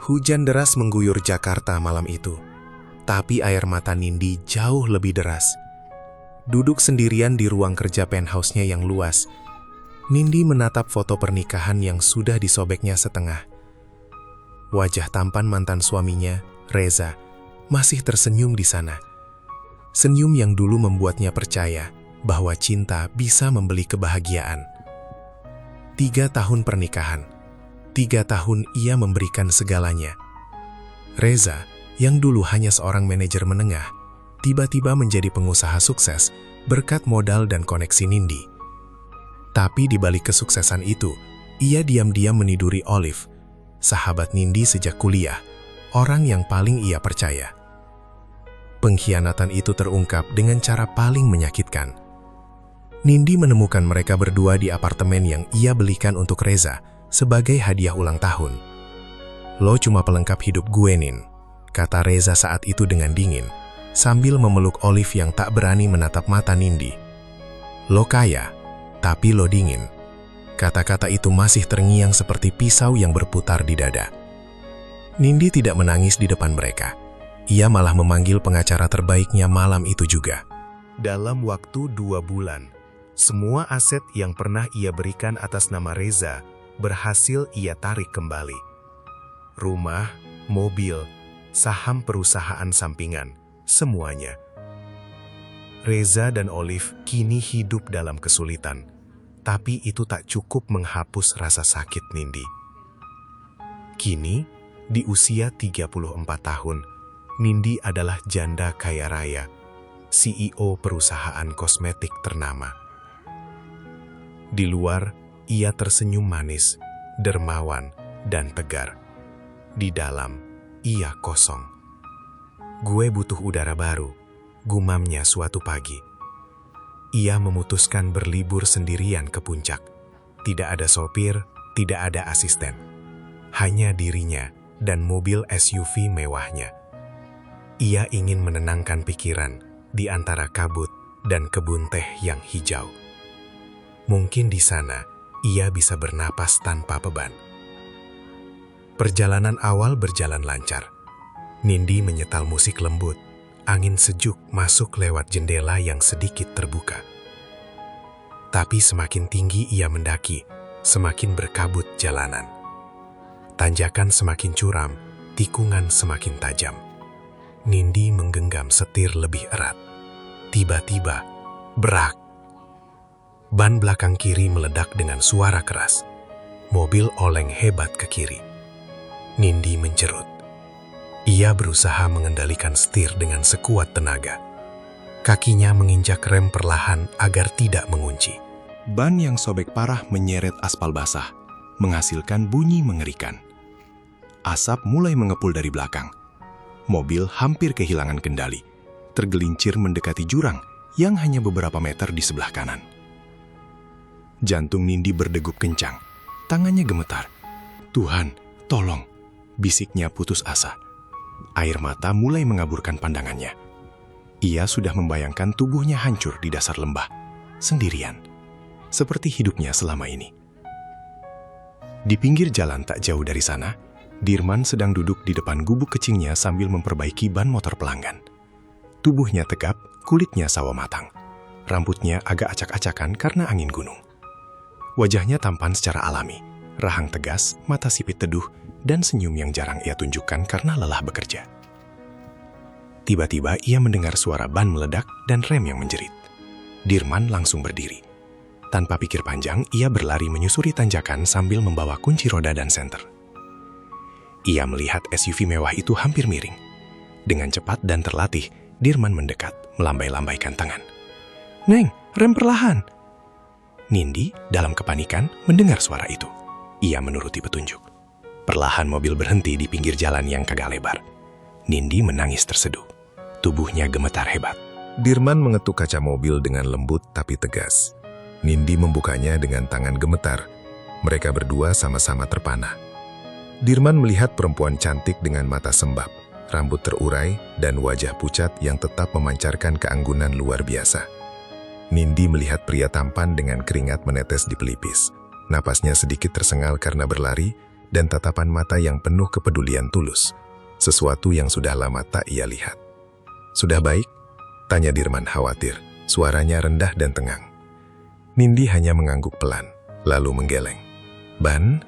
Hujan deras mengguyur Jakarta malam itu, tapi air mata Nindi jauh lebih deras. Duduk sendirian di ruang kerja penthouse-nya yang luas, Nindi menatap foto pernikahan yang sudah disobeknya setengah. Wajah tampan mantan suaminya, Reza, masih tersenyum di sana. Senyum yang dulu membuatnya percaya bahwa cinta bisa membeli kebahagiaan. 3 tahun pernikahan. 3 tahun ia memberikan segalanya. Reza, yang dulu hanya seorang manajer menengah, tiba-tiba menjadi pengusaha sukses berkat modal dan koneksi Nindi. Tapi di balik kesuksesan itu, ia diam-diam meniduri Olive, sahabat Nindi sejak kuliah, orang yang paling ia percaya. Pengkhianatan itu terungkap dengan cara paling menyakitkan. Nindi menemukan mereka berdua di apartemen yang ia belikan untuk Reza sebagai hadiah ulang tahun. "Lo cuma pelengkap hidup gue, Nin," kata Reza saat itu dengan dingin, sambil memeluk Olive yang tak berani menatap mata Nindi. "Lo kaya, tapi lo dingin." Kata-kata itu masih terngiang seperti pisau yang berputar di dada. Nindi tidak menangis di depan mereka. Ia malah memanggil pengacara terbaiknya malam itu juga. Dalam waktu 2 bulan, semua aset yang pernah ia berikan atas nama Reza berhasil ia tarik kembali. Rumah, mobil, saham perusahaan sampingan, semuanya. Reza dan Olive kini hidup dalam kesulitan, tapi itu tak cukup menghapus rasa sakit Nindi. Kini, di usia 34 tahun, Nindi adalah janda kaya raya, CEO perusahaan kosmetik ternama. Di luar, ia tersenyum manis, dermawan, dan tegar. Di dalam, ia kosong. "Gue butuh udara baru," gumamnya suatu pagi. Ia memutuskan berlibur sendirian ke puncak. Tidak ada sopir, tidak ada asisten. Hanya dirinya dan mobil SUV mewahnya. Ia ingin menenangkan pikiran di antara kabut dan kebun teh yang hijau. Mungkin di sana, ia bisa bernapas tanpa beban. Perjalanan awal berjalan lancar. Nindi menyetel musik lembut. Angin sejuk masuk lewat jendela yang sedikit terbuka. Tapi semakin tinggi ia mendaki, semakin berkabut jalanan. Tanjakan semakin curam, tikungan semakin tajam. Nindi menggenggam setir lebih erat. Tiba-tiba, brak! Ban belakang kiri meledak dengan suara keras. Mobil oleng hebat ke kiri. Nindi menjerut. Ia berusaha mengendalikan setir dengan sekuat tenaga. Kakinya menginjak rem perlahan agar tidak mengunci. Ban yang sobek parah menyeret aspal basah, menghasilkan bunyi mengerikan. Asap mulai mengepul dari belakang. Mobil hampir kehilangan kendali, tergelincir mendekati jurang yang hanya beberapa meter di sebelah kanan. Jantung Nindi berdegup kencang, tangannya gemetar. "Tuhan, tolong!" bisiknya putus asa. Air mata mulai mengaburkan pandangannya. Ia sudah membayangkan tubuhnya hancur di dasar lembah, sendirian, seperti hidupnya selama ini. Di pinggir jalan tak jauh dari sana, Dirman sedang duduk di depan gubuk kecingnya sambil memperbaiki ban motor pelanggan. Tubuhnya tegap, kulitnya sawo matang. Rambutnya agak acak-acakan karena angin gunung. Wajahnya tampan secara alami, rahang tegas, mata sipit teduh, dan senyum yang jarang ia tunjukkan karena lelah bekerja. Tiba-tiba ia mendengar suara ban meledak dan rem yang menjerit. Dirman langsung berdiri. Tanpa pikir panjang, ia berlari menyusuri tanjakan sambil membawa kunci roda dan senter. Ia melihat SUV mewah itu hampir miring. Dengan cepat dan terlatih, Dirman mendekat, melambai-lambaikan tangan. "Neng, rem perlahan!" Nindi, dalam kepanikan, mendengar suara itu. Ia menuruti petunjuk. Perlahan mobil berhenti di pinggir jalan yang kagak lebar. Nindi menangis terseduh. Tubuhnya gemetar hebat. Dirman mengetuk kaca mobil dengan lembut tapi tegas. Nindi membukanya dengan tangan gemetar. Mereka berdua sama-sama terpana. Dirman melihat perempuan cantik dengan mata sembab, rambut terurai, dan wajah pucat yang tetap memancarkan keanggunan luar biasa. Nindi melihat pria tampan dengan keringat menetes di pelipis. Napasnya sedikit tersengal karena berlari, dan tatapan mata yang penuh kepedulian tulus. Sesuatu yang sudah lama tak ia lihat. "Sudah baik?" tanya Dirman khawatir. Suaranya rendah dan tengang. Nindi hanya mengangguk pelan, lalu menggeleng. Ban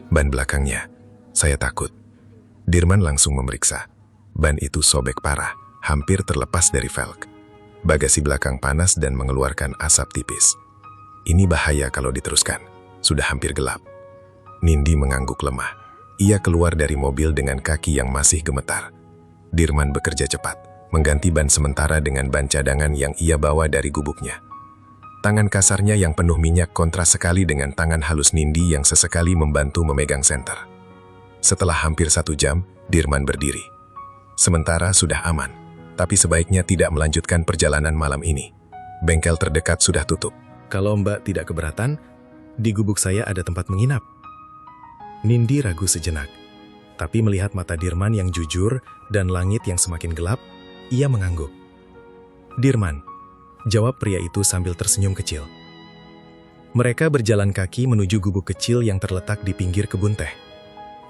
belakangnya. Saya takut." Dirman langsung memeriksa. Ban itu sobek parah, hampir terlepas dari velg. Bagasi belakang panas dan mengeluarkan asap tipis. "Ini bahaya kalau diteruskan. Sudah hampir gelap." Nindi mengangguk lemah. Ia keluar dari mobil dengan kaki yang masih gemetar. Dirman bekerja cepat, mengganti ban sementara dengan ban cadangan yang ia bawa dari gubuknya. Tangan kasarnya yang penuh minyak kontras sekali dengan tangan halus Nindi yang sesekali membantu memegang senter. Setelah hampir 1 jam, Dirman berdiri. Sementara sudah aman, tapi sebaiknya tidak melanjutkan perjalanan malam ini. Bengkel terdekat sudah tutup. "Kalau Mbak tidak keberatan, di gubuk saya ada tempat menginap." Nindi ragu sejenak, tapi melihat mata Dirman yang jujur dan langit yang semakin gelap, ia mengangguk. "Dirman," jawab pria itu sambil tersenyum kecil. Mereka berjalan kaki menuju gubuk kecil yang terletak di pinggir kebun teh.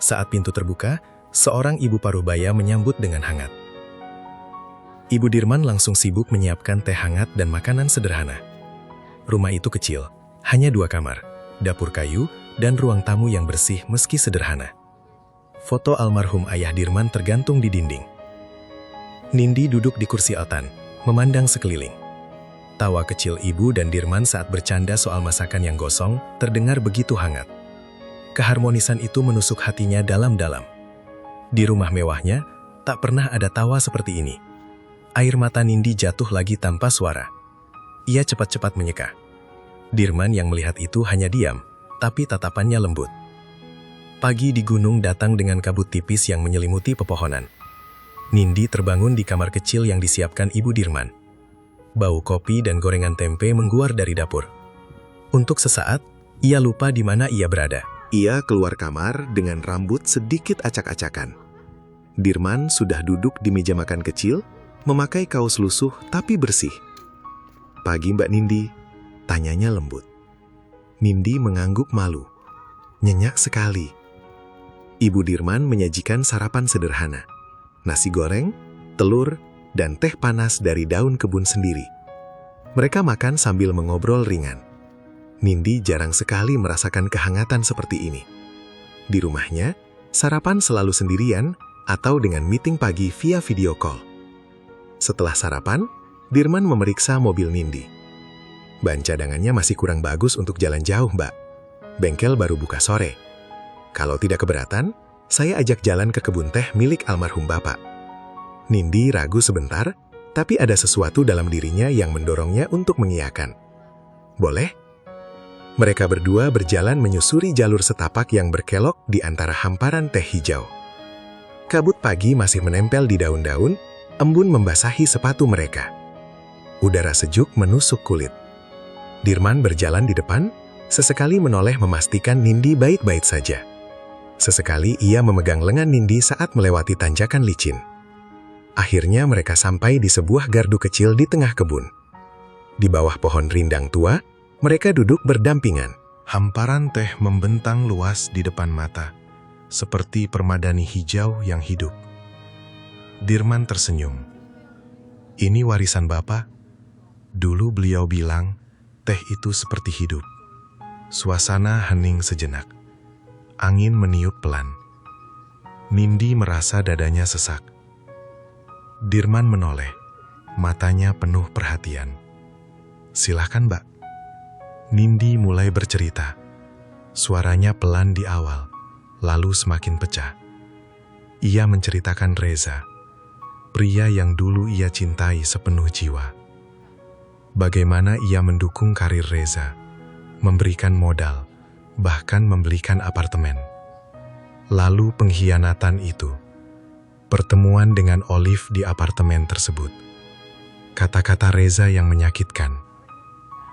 Saat pintu terbuka, seorang ibu paruhbaya menyambut dengan hangat. Ibu Dirman langsung sibuk menyiapkan teh hangat dan makanan sederhana. Rumah itu kecil, hanya 2 kamar, dapur kayu, dan ruang tamu yang bersih meski sederhana. Foto almarhum ayah Dirman tergantung di dinding. Nindi duduk di kursi altan, memandang sekeliling. Tawa kecil ibu dan Dirman saat bercanda soal masakan yang gosong terdengar begitu hangat. Keharmonisan itu menusuk hatinya dalam-dalam. Di rumah mewahnya, tak pernah ada tawa seperti ini. Air mata Nindi jatuh lagi tanpa suara. Ia cepat-cepat menyeka. Dirman yang melihat itu hanya diam, tapi tatapannya lembut. Pagi di gunung datang dengan kabut tipis yang menyelimuti pepohonan. Nindi terbangun di kamar kecil yang disiapkan ibu Dirman. Bau kopi dan gorengan tempe mengguar dari dapur. Untuk sesaat, ia lupa di mana ia berada. Ia keluar kamar dengan rambut sedikit acak-acakan. Dirman sudah duduk di meja makan kecil, memakai kaos lusuh tapi bersih. "Pagi Mbak Nindi," tanyanya lembut. Nindi mengangguk malu. Nyenyak sekali. Ibu Dirman menyajikan sarapan sederhana. Nasi goreng, telur, dan teh panas dari daun kebun sendiri. Mereka makan sambil mengobrol ringan. Nindi jarang sekali merasakan kehangatan seperti ini. Di rumahnya, sarapan selalu sendirian atau dengan meeting pagi via video call. Setelah sarapan, Dirman memeriksa mobil Nindi. "Ban cadangannya masih kurang bagus untuk jalan jauh, Mbak. Bengkel baru buka sore. Kalau tidak keberatan, saya ajak jalan ke kebun teh milik almarhum Bapak." Nindi ragu sebentar, tapi ada sesuatu dalam dirinya yang mendorongnya untuk mengiyakan. "Boleh?" Mereka berdua berjalan menyusuri jalur setapak yang berkelok di antara hamparan teh hijau. Kabut pagi masih menempel di daun-daun, embun membasahi sepatu mereka. Udara sejuk menusuk kulit. Dirman berjalan di depan, sesekali menoleh memastikan Nindi baik-baik saja. Sesekali ia memegang lengan Nindi saat melewati tanjakan licin. Akhirnya mereka sampai di sebuah gardu kecil di tengah kebun. Di bawah pohon rindang tua, mereka duduk berdampingan. Hamparan teh membentang luas di depan mata, seperti permadani hijau yang hidup. Dirman tersenyum. "Ini warisan Bapak. Dulu beliau bilang, teh itu seperti hidup." Suasana hening sejenak. Angin meniup pelan. Nindi merasa dadanya sesak. Dirman menoleh, matanya penuh perhatian. "Silahkan, Mbak." Nindi mulai bercerita. Suaranya pelan di awal, lalu semakin pecah. Ia menceritakan Reza, pria yang dulu ia cintai sepenuh jiwa. Bagaimana ia mendukung karir Reza, memberikan modal, bahkan membelikan apartemen. Lalu pengkhianatan itu, pertemuan dengan Olive di apartemen tersebut. Kata-kata Reza yang menyakitkan.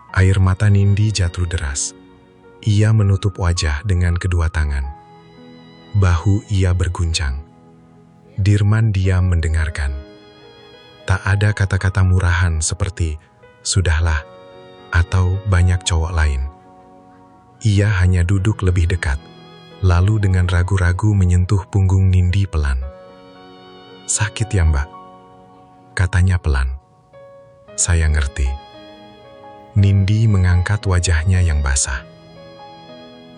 Air mata Nindi jatuh deras. Ia menutup wajah dengan kedua tangan. Bahu ia berguncang. Dirman diam mendengarkan. Tak ada kata-kata murahan seperti, "Sudahlah, atau banyak cowok lain. Ia hanya duduk lebih dekat, lalu dengan ragu-ragu menyentuh punggung Nindi pelan. "Sakit ya, Mbak?" katanya pelan. "Saya ngerti." Nindi mengangkat wajahnya yang basah.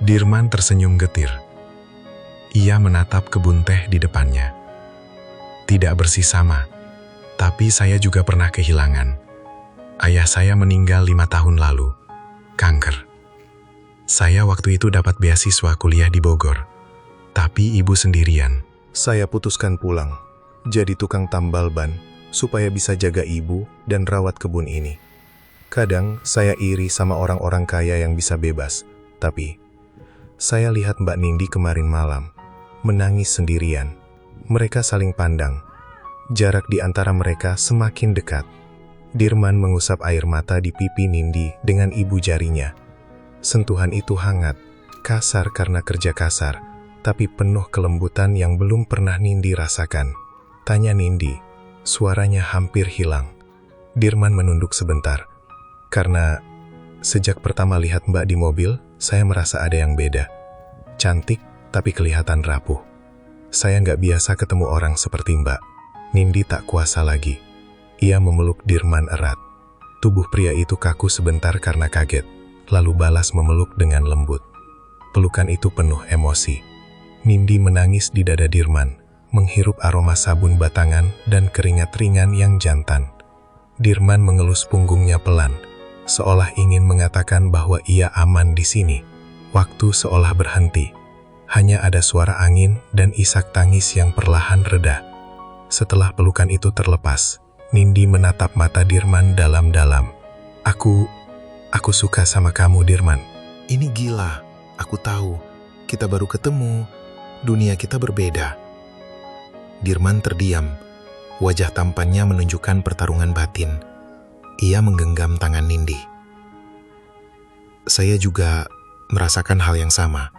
Dirman tersenyum getir. Ia menatap kebun teh di depannya. "Tidak bersih sama, tapi saya juga pernah kehilangan. Ayah saya meninggal 5 tahun lalu, kanker. Saya waktu itu dapat beasiswa kuliah di Bogor, tapi ibu sendirian. Saya putuskan pulang, jadi tukang tambal ban, supaya bisa jaga ibu dan rawat kebun ini. Kadang saya iri sama orang-orang kaya yang bisa bebas, tapi saya lihat Mbak Nindi kemarin malam, menangis sendirian. Mereka saling pandang. Jarak di antara mereka semakin dekat." Dirman mengusap air mata di pipi Nindi dengan ibu jarinya. Sentuhan itu hangat, kasar karena kerja kasar, tapi penuh kelembutan yang belum pernah Nindi rasakan. Tanya Nindi, suaranya hampir hilang. Dirman menunduk sebentar. "Karena sejak pertama lihat Mbak di mobil, saya merasa ada yang beda. Cantik, tapi kelihatan rapuh. Saya nggak biasa ketemu orang seperti Mbak." Nindi tak kuasa lagi. Ia memeluk Dirman erat. Tubuh pria itu kaku sebentar karena kaget, lalu balas memeluk dengan lembut. Pelukan itu penuh emosi. Nindi menangis di dada Dirman, menghirup aroma sabun batangan dan keringat ringan yang jantan. Dirman mengelus punggungnya pelan, seolah ingin mengatakan bahwa ia aman di sini. Waktu seolah berhenti. Hanya ada suara angin dan isak tangis yang perlahan reda. Setelah pelukan itu terlepas, Nindi menatap mata Dirman dalam-dalam. Aku suka sama kamu, Dirman." "Ini gila, aku tahu. Kita baru ketemu, dunia kita berbeda." Dirman terdiam. Wajah tampannya menunjukkan pertarungan batin. Ia menggenggam tangan Nindi. "Saya juga merasakan hal yang sama.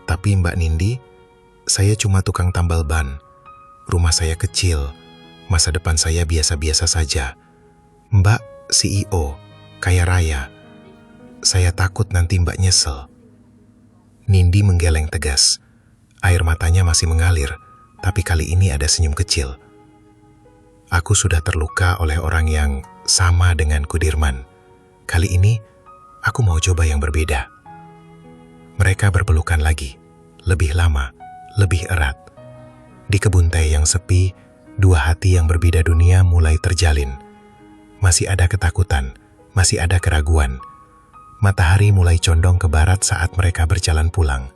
Tapi Mbak Nindi, saya cuma tukang tambal ban. Rumah saya kecil, masa depan saya biasa-biasa saja. Mbak CEO, kaya raya. Saya takut nanti Mbak nyesel." Nindi menggeleng tegas. Air matanya masih mengalir, tapi kali ini ada senyum kecil. "Aku sudah terluka oleh orang yang sama denganku, Dirman. Kali ini, aku mau coba yang berbeda." Mereka berpelukan lagi, lebih lama, lebih erat. Di kebun teh yang sepi, dua hati yang berbeda dunia mulai terjalin. Masih ada ketakutan, masih ada keraguan. Matahari mulai condong ke barat saat mereka berjalan pulang.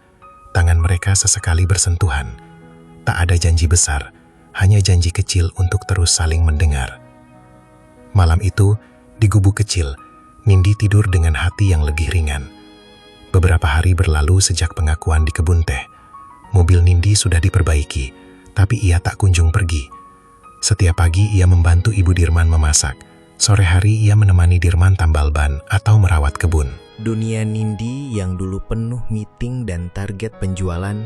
Tangan mereka sesekali bersentuhan. Tak ada janji besar, hanya janji kecil untuk terus saling mendengar. Malam itu, di gubuk kecil, Nindi tidur dengan hati yang lebih ringan. Beberapa hari berlalu sejak pengakuan di kebun teh. Mobil Nindi sudah diperbaiki, tapi ia tak kunjung pergi. Setiap pagi ia membantu ibu Dirman memasak. Sore hari ia menemani Dirman tambal ban atau merawat kebun. Dunia Nindi yang dulu penuh meeting dan target penjualan,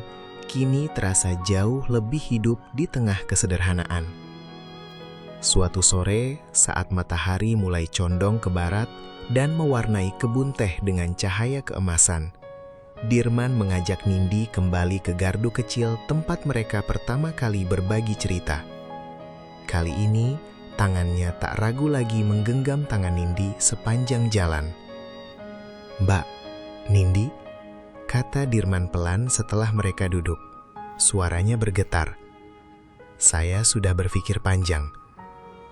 kini terasa jauh lebih hidup di tengah kesederhanaan. Suatu sore, saat matahari mulai condong ke barat dan mewarnai kebun teh dengan cahaya keemasan, Dirman mengajak Nindi kembali ke gardu kecil tempat mereka pertama kali berbagi cerita. Kali ini, tangannya tak ragu lagi menggenggam tangan Nindi sepanjang jalan. "Mbak, Nindi," kata Dirman pelan setelah mereka duduk. Suaranya bergetar. "Saya sudah berpikir panjang.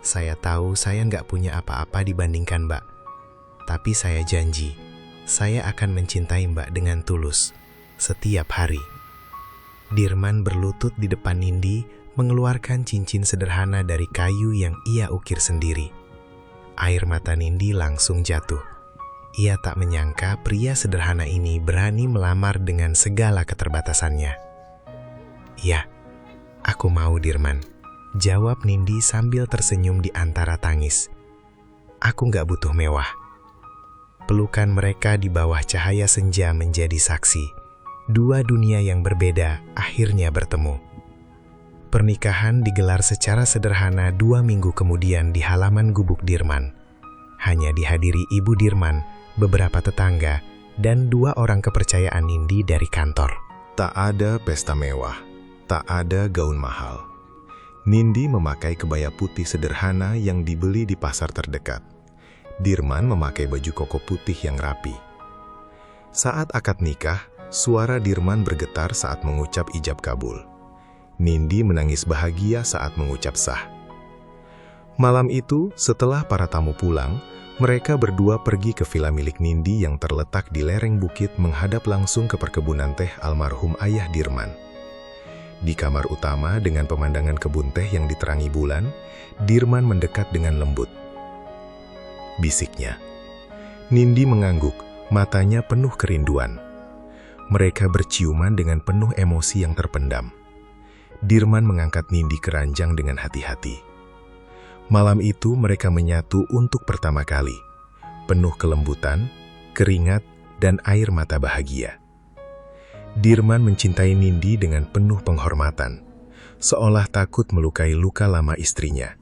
Saya tahu saya nggak punya apa-apa dibandingkan Mbak. Tapi saya janji, saya akan mencintai Mbak dengan tulus, setiap hari." Dirman berlutut di depan Nindi, mengeluarkan cincin sederhana dari kayu yang ia ukir sendiri. Air mata Nindi langsung jatuh. Ia tak menyangka pria sederhana ini berani melamar dengan segala keterbatasannya. "Ya, aku mau, Dirman," jawab Nindi sambil tersenyum di antara tangis. "Aku nggak butuh mewah." Pelukan mereka di bawah cahaya senja menjadi saksi. Dua dunia yang berbeda akhirnya bertemu. Pernikahan digelar secara sederhana 2 minggu kemudian di halaman gubuk Dirman. hanya dihadiri Ibu Dirman, beberapa tetangga, dan 2 orang kepercayaan Nindi dari kantor. Tak ada pesta mewah, tak ada gaun mahal. Nindi memakai kebaya putih sederhana yang dibeli di pasar terdekat. Dirman memakai baju koko putih yang rapi. Saat akad nikah, suara Dirman bergetar saat mengucap ijab kabul. Nindi menangis bahagia saat mengucap sah. Malam itu, setelah para tamu pulang, mereka berdua pergi ke villa milik Nindi yang terletak di lereng bukit menghadap langsung ke perkebunan teh almarhum ayah Dirman. Di kamar utama dengan pemandangan kebun teh yang diterangi bulan, Dirman mendekat dengan lembut. Bisiknya. Nindi mengangguk, matanya penuh kerinduan. Mereka berciuman dengan penuh emosi yang terpendam. Dirman mengangkat Nindi ke ranjang dengan hati-hati. Malam itu mereka menyatu untuk pertama kali, penuh kelembutan, keringat, dan air mata bahagia. Dirman mencintai Nindi dengan penuh penghormatan, seolah takut melukai luka lama istrinya.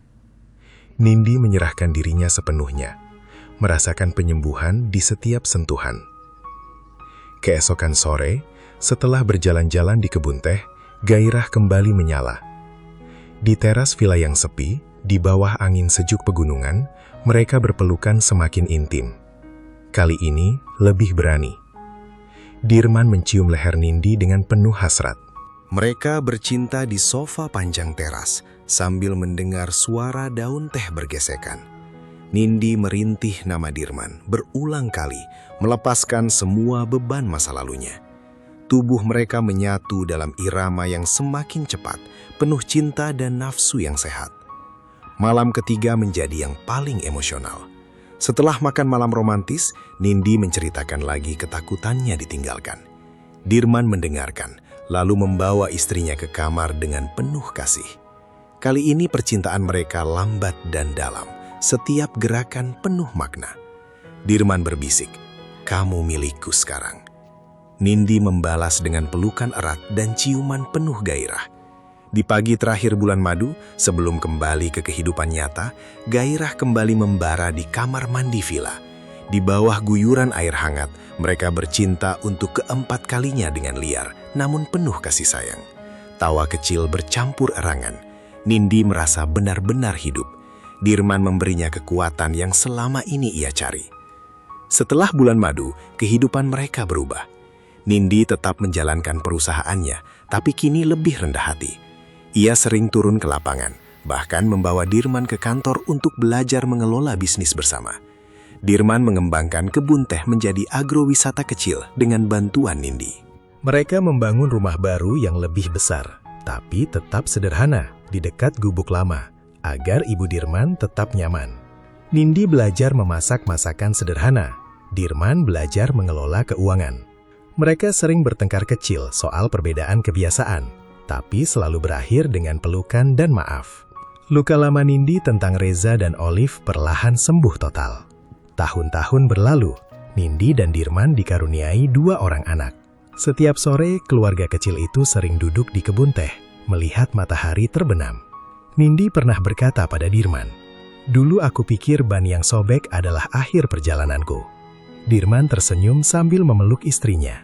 Nindi menyerahkan dirinya sepenuhnya, merasakan penyembuhan di setiap sentuhan. Keesokan sore, setelah berjalan-jalan di kebun teh, gairah kembali menyala. Di teras villa yang sepi, di bawah angin sejuk pegunungan, mereka berpelukan semakin intim. Kali ini lebih berani. Dirman mencium leher Nindi dengan penuh hasrat. Mereka bercinta di sofa panjang teras, sambil mendengar suara daun teh bergesekan. Nindi merintih nama Dirman berulang kali, melepaskan semua beban masa lalunya. Tubuh mereka menyatu dalam irama yang semakin cepat, penuh cinta dan nafsu yang sehat. Malam ketiga menjadi yang paling emosional. Setelah makan malam romantis, Nindi menceritakan lagi ketakutannya ditinggalkan. Dirman mendengarkan, lalu membawa istrinya ke kamar dengan penuh kasih. Kali ini percintaan mereka lambat dan dalam, setiap gerakan penuh makna. Dirman berbisik, "Kamu milikku sekarang." Nindi membalas dengan pelukan erat dan ciuman penuh gairah. Di pagi terakhir bulan madu, sebelum kembali ke kehidupan nyata, gairah kembali membara di kamar mandi villa. Di bawah guyuran air hangat, mereka bercinta untuk keempat kalinya dengan liar, namun penuh kasih sayang. Tawa kecil bercampur erangan. Nindi merasa benar-benar hidup. Dirman memberinya kekuatan yang selama ini ia cari. Setelah bulan madu, kehidupan mereka berubah. Nindi tetap menjalankan perusahaannya, tapi kini lebih rendah hati. Ia sering turun ke lapangan, bahkan membawa Dirman ke kantor untuk belajar mengelola bisnis bersama. Dirman mengembangkan kebun teh menjadi agrowisata kecil dengan bantuan Nindi. Mereka membangun rumah baru yang lebih besar, tapi tetap sederhana di dekat gubuk lama, agar Ibu Dirman tetap nyaman. Nindi belajar memasak masakan sederhana. Dirman belajar mengelola keuangan. Mereka sering bertengkar kecil soal perbedaan kebiasaan, tapi selalu berakhir dengan pelukan dan maaf. Luka lama Nindi tentang Reza dan Olive perlahan sembuh total. Tahun-tahun berlalu, Nindi dan Dirman dikaruniai 2 orang anak. Setiap sore, keluarga kecil itu sering duduk di kebun teh, melihat matahari terbenam. Nindi pernah berkata pada Dirman, "Dulu aku pikir ban yang sobek adalah akhir perjalananku." Dirman tersenyum sambil memeluk istrinya.